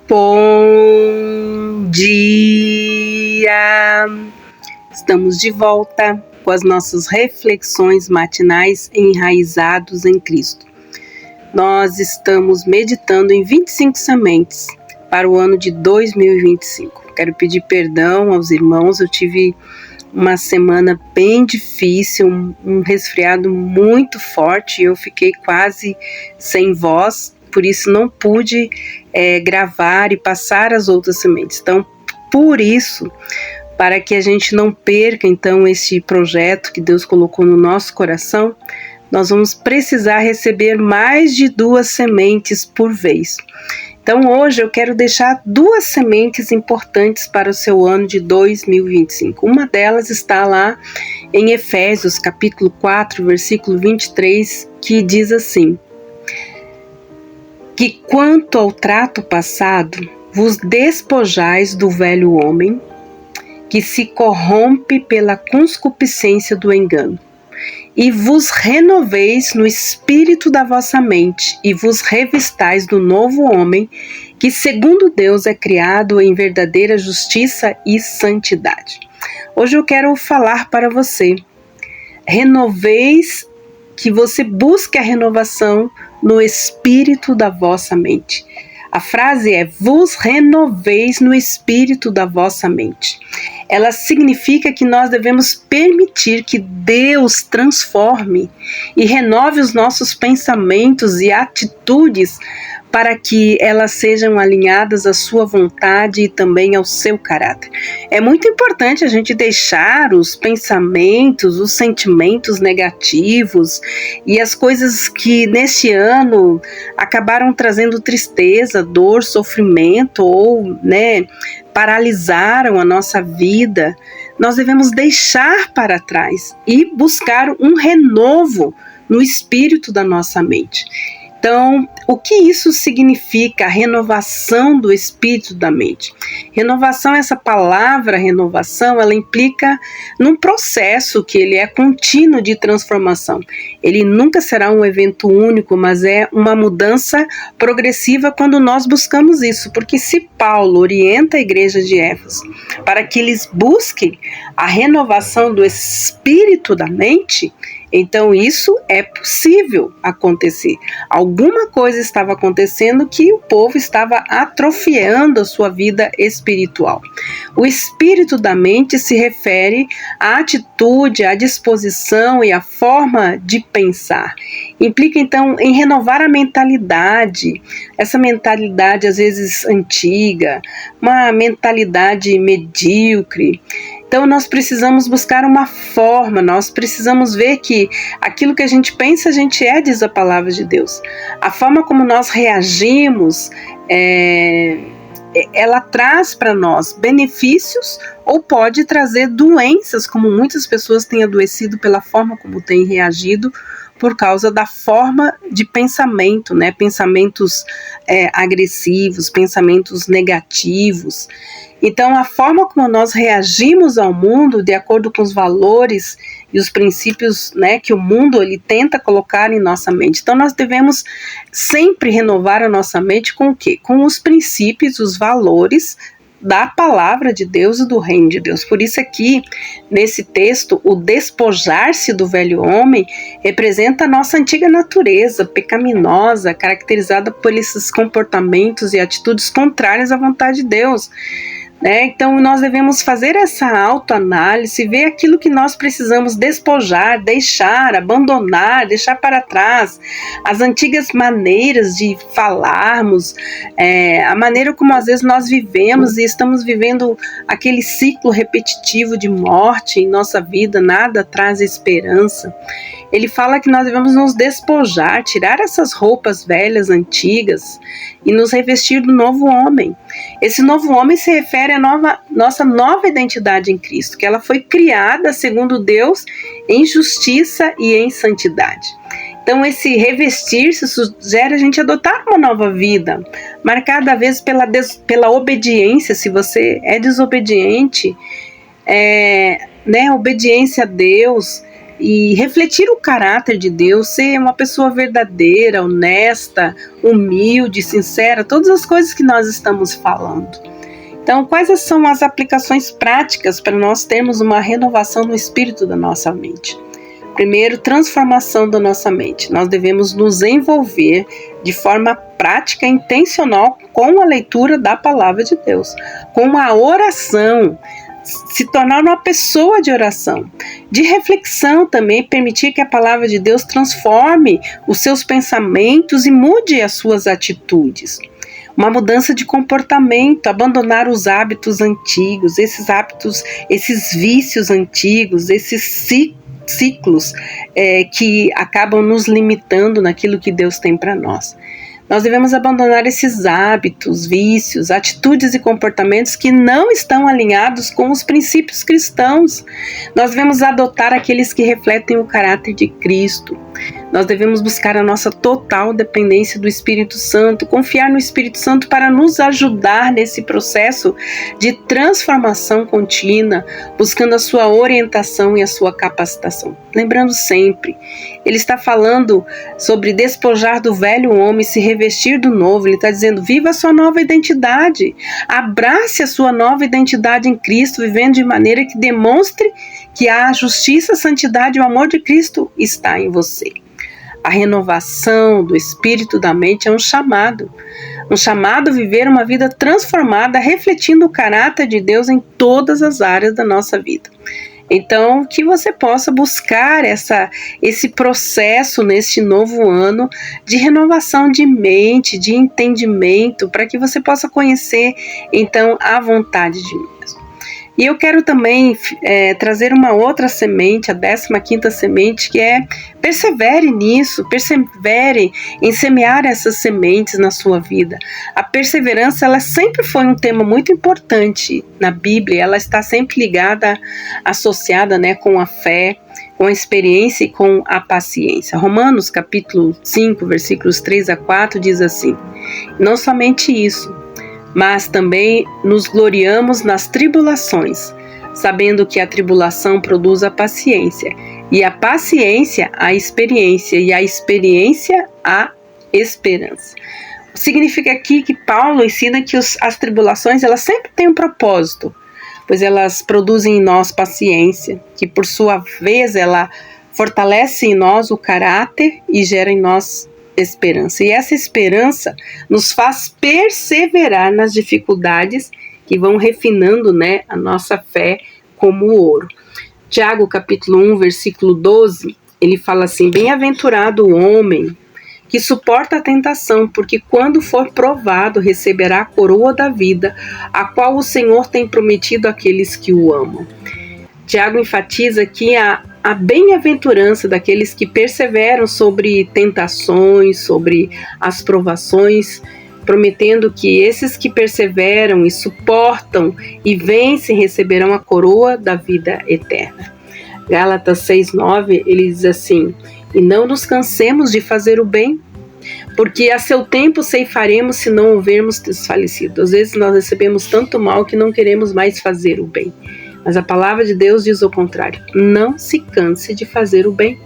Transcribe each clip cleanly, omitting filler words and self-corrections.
Bom dia! Estamos de volta com as nossas reflexões matinais enraizados em Cristo. Nós estamos meditando em 25 sementes para o ano de 2025. Quero pedir perdão aos irmãos, eu tive uma semana bem difícil, um resfriado muito forte, eu fiquei quase sem voz, por isso não pude gravar e passar as outras sementes. Então, por isso, para que a gente não perca então esse projeto que Deus colocou no nosso coração, nós vamos precisar receber mais de 2 sementes por vez. Então hoje eu quero deixar 2 sementes importantes para o seu ano de 2025. Uma delas está lá em Efésios capítulo 4, versículo 23, que diz assim: que quanto ao trato passado, vos despojais do velho homem, que se corrompe pela concupiscência do engano, e vos renoveis no espírito da vossa mente, e vos revistais do novo homem, que segundo Deus é criado em verdadeira justiça e santidade. Hoje eu quero falar para você, renoveis, que você busque a renovação no espírito da vossa mente. A frase é: vos renoveis no espírito da vossa mente. Ela significa que nós devemos permitir que Deus transforme e renove os nossos pensamentos e atitudes para que elas sejam alinhadas à sua vontade e também ao seu caráter. É muito importante a gente deixar os pensamentos, os sentimentos negativos e as coisas que neste ano acabaram trazendo tristeza, dor, sofrimento ou, paralisaram a nossa vida. Nós devemos deixar para trás e buscar um renovo no espírito da nossa mente. Então, o que isso significa, a renovação do espírito da mente? Renovação, essa palavra renovação, ela implica num processo que ele é contínuo de transformação. Ele nunca será um evento único, mas é uma mudança progressiva quando nós buscamos isso. Porque se Paulo orienta a igreja de Éfeso para que eles busquem a renovação do espírito da mente, então isso é possível acontecer. Alguma coisa estava acontecendo que o povo estava atrofiando a sua vida espiritual. O espírito da mente se refere à atitude, à disposição e à forma de pensar. Implica então em renovar a mentalidade, essa mentalidade às vezes antiga, uma mentalidade medíocre. Então nós precisamos buscar uma forma, nós precisamos ver que aquilo que a gente pensa, a gente diz a palavra de Deus. A forma como nós reagimos, ela traz para nós benefícios ou pode trazer doenças, como muitas pessoas têm adoecido pela forma como têm reagido, por causa da forma de pensamento, pensamentos agressivos, pensamentos negativos. Então, a forma como nós reagimos ao mundo, de acordo com os valores e os princípios, que o mundo ele tenta colocar em nossa mente. Então, nós devemos sempre renovar a nossa mente com o quê? Com os princípios, os valores da palavra de Deus e do reino de Deus. Por isso aqui, nesse texto, o despojar-se do velho homem representa a nossa antiga natureza pecaminosa, caracterizada por esses comportamentos e atitudes contrárias à vontade de Deus. Então nós devemos fazer essa autoanálise, ver aquilo que nós precisamos despojar, deixar, abandonar, deixar para trás, as antigas maneiras de falarmos, a maneira como às vezes nós vivemos e estamos vivendo aquele ciclo repetitivo de morte em nossa vida, nada traz esperança. Ele fala que nós devemos nos despojar, tirar essas roupas velhas, antigas e nos revestir do novo homem. Esse novo homem se refere à nossa nova identidade em Cristo, que ela foi criada segundo Deus em justiça e em santidade. Então esse revestir-se sugere a gente adotar uma nova vida, marcada às vezes pela obediência. Se você é desobediente, obediência a Deus, e refletir o caráter de Deus, ser uma pessoa verdadeira, honesta, humilde, sincera, todas as coisas que nós estamos falando. Então, quais são as aplicações práticas para nós termos uma renovação no espírito da nossa mente? Primeiro, transformação da nossa mente. Nós devemos nos envolver de forma prática e intencional com a leitura da palavra de Deus, com a oração, se tornar uma pessoa de oração, de reflexão também, permitir que a palavra de Deus transforme os seus pensamentos e mude as suas atitudes. Uma mudança de comportamento, abandonar os hábitos antigos, esses vícios antigos, esses ciclos que acabam nos limitando naquilo que Deus tem para nós. Nós devemos abandonar esses hábitos, vícios, atitudes e comportamentos que não estão alinhados com os princípios cristãos. Nós devemos adotar aqueles que refletem o caráter de Cristo. Nós devemos buscar a nossa total dependência do Espírito Santo, confiar no Espírito Santo para nos ajudar nesse processo de transformação contínua, buscando a sua orientação e a sua capacitação. Lembrando sempre, ele está falando sobre despojar do velho homem e se revestir do novo. Ele está dizendo, viva a sua nova identidade, abrace a sua nova identidade em Cristo, vivendo de maneira que demonstre que a justiça, a santidade e o amor de Cristo está em você. A renovação do espírito da mente é um chamado a viver uma vida transformada, refletindo o caráter de Deus em todas as áreas da nossa vida. Então, que você possa buscar esse processo neste novo ano de renovação de mente, de entendimento, para que você possa conhecer, então, a vontade de Deus. E eu quero também trazer uma outra semente, a 15ª semente, que é persevere nisso, persevere em semear essas sementes na sua vida. A perseverança, ela sempre foi um tema muito importante na Bíblia, ela está sempre ligada, associada, com a fé, com a experiência e com a paciência. Romanos capítulo 5, versículos 3 a 4 diz assim, não somente isso, mas também nos gloriamos nas tribulações, sabendo que a tribulação produz a paciência, e a paciência a experiência, e a experiência a esperança. Significa aqui que Paulo ensina que as tribulações, elas sempre têm um propósito, pois elas produzem em nós paciência, que por sua vez ela fortalece em nós o caráter e gera em nós esperança. E essa esperança nos faz perseverar nas dificuldades que vão refinando, a nossa fé como o ouro. Tiago capítulo 1, versículo 12, ele fala assim, bem-aventurado o homem que suporta a tentação, porque quando for provado receberá a coroa da vida, a qual o Senhor tem prometido àqueles que o amam. Tiago enfatiza aqui a bem-aventurança daqueles que perseveram sobre tentações, sobre as provações, prometendo que esses que perseveram e suportam e vencem receberão a coroa da vida eterna. Gálatas 6:9, ele diz assim, e não nos cansemos de fazer o bem, porque a seu tempo ceifaremos se não houvermos desfalecido. Às vezes nós recebemos tanto mal que não queremos mais fazer o bem. Mas a palavra de Deus diz o contrário. Não se canse de fazer o bem.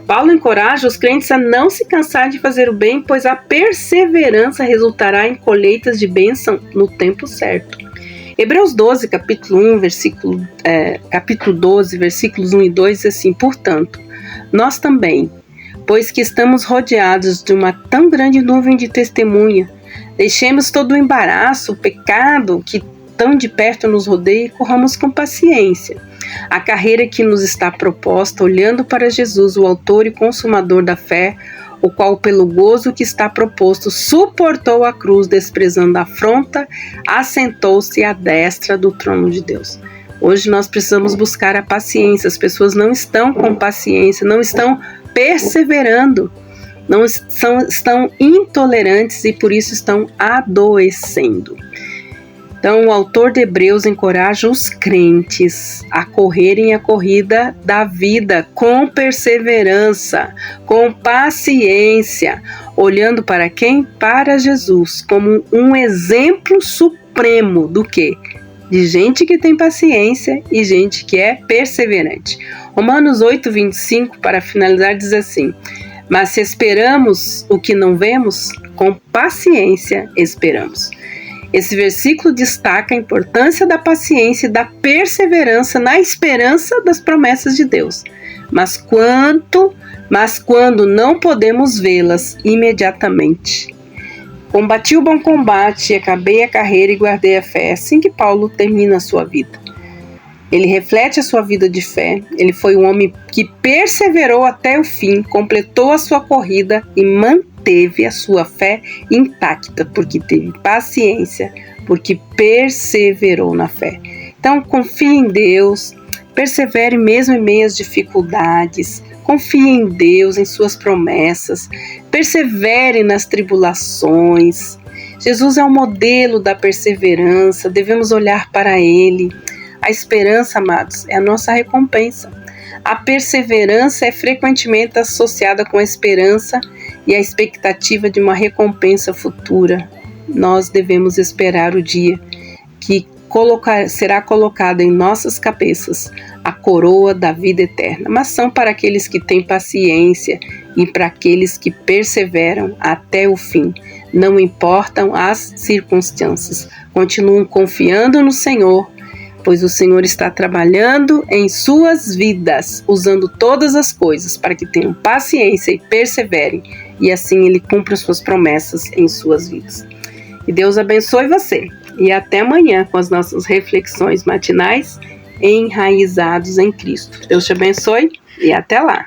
Paulo encoraja os crentes a não se cansar de fazer o bem, pois a perseverança resultará em colheitas de bênção no tempo certo. Hebreus 12, capítulo 12, versículos 1 e 2, diz assim, portanto, nós também, pois que estamos rodeados de uma tão grande nuvem de testemunha, deixemos todo o embaraço, o pecado que tão de perto nos rodeia e corramos com paciência a carreira que nos está proposta, olhando para Jesus, o autor e consumador da fé, o qual pelo gozo que está proposto suportou a cruz, desprezando a afronta, assentou-se à destra do trono de Deus. Hoje nós precisamos buscar a paciência. As pessoas não estão com paciência, não estão perseverando, não estão intolerantes e por isso estão adoecendo. Então, o autor de Hebreus encoraja os crentes a correrem a corrida da vida com perseverança, com paciência, olhando para quem? Para Jesus, como um exemplo supremo do quê? de gente que tem paciência e gente que é perseverante. Romanos 8:25, para finalizar, diz assim: mas se esperamos o que não vemos, com paciência esperamos. Esse versículo destaca a importância da paciência e da perseverança na esperança das promessas de Deus. Mas quando não podemos vê-las imediatamente. Combati o bom combate, acabei a carreira e guardei a fé. É assim que Paulo termina a sua vida. Ele reflete a sua vida de fé. Ele foi um homem que perseverou até o fim, completou a sua corrida e manteve a sua fé intacta, porque teve paciência, porque perseverou na fé. Então, confie em Deus, persevere mesmo em meio às dificuldades, confie em Deus, em suas promessas, persevere nas tribulações. Jesus é o modelo da perseverança, devemos olhar para Ele. A esperança, amados, é a nossa recompensa. A perseverança é frequentemente associada com a esperança e a expectativa de uma recompensa futura. Nós devemos esperar o dia que será colocada em nossas cabeças a coroa da vida eterna. Mas são para aqueles que têm paciência e para aqueles que perseveram até o fim. Não importam as circunstâncias. Continuam confiando no Senhor, pois o Senhor está trabalhando em suas vidas, usando todas as coisas para que tenham paciência e perseverem, e assim Ele cumpra suas promessas em suas vidas. E Deus abençoe você, e até amanhã com as nossas reflexões matinais enraizados em Cristo. Deus te abençoe e até lá!